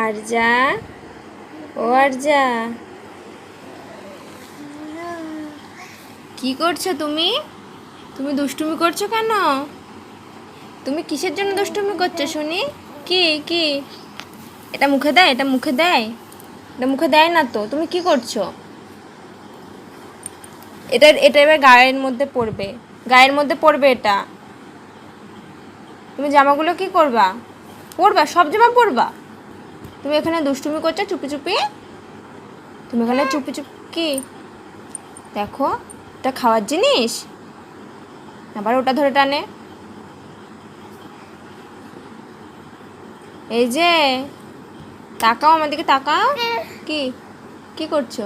আরজা, ও আরজা, কি করছো তুমি? তুমি দুষ্টুমি করছো কেন? তুমি কিসের জন্য দুষ্টুমি করছো শুনি? কি কি? এটা মুখে দেয়, এটা মুখে দেয়, এটা মুখে দেয় না তো। তুমি কি করছো? এটা এটা এবার গায়ের মধ্যে পড়বে, গায়ের মধ্যে পড়বে এটা। তুমি জামাগুলো কি করবা? পরবা, সব জামা পরবা? তুমি এখানে দুষ্টুমি করছো চুপি চুপি? তুমি এখানে চুপি চুপ কি? দেখো, এটা খাওয়ার জিনিস, আবার ওটা ধরে টানে। এই যে, তাকাও আমার দিকে, তাকাও। কি কি করছো?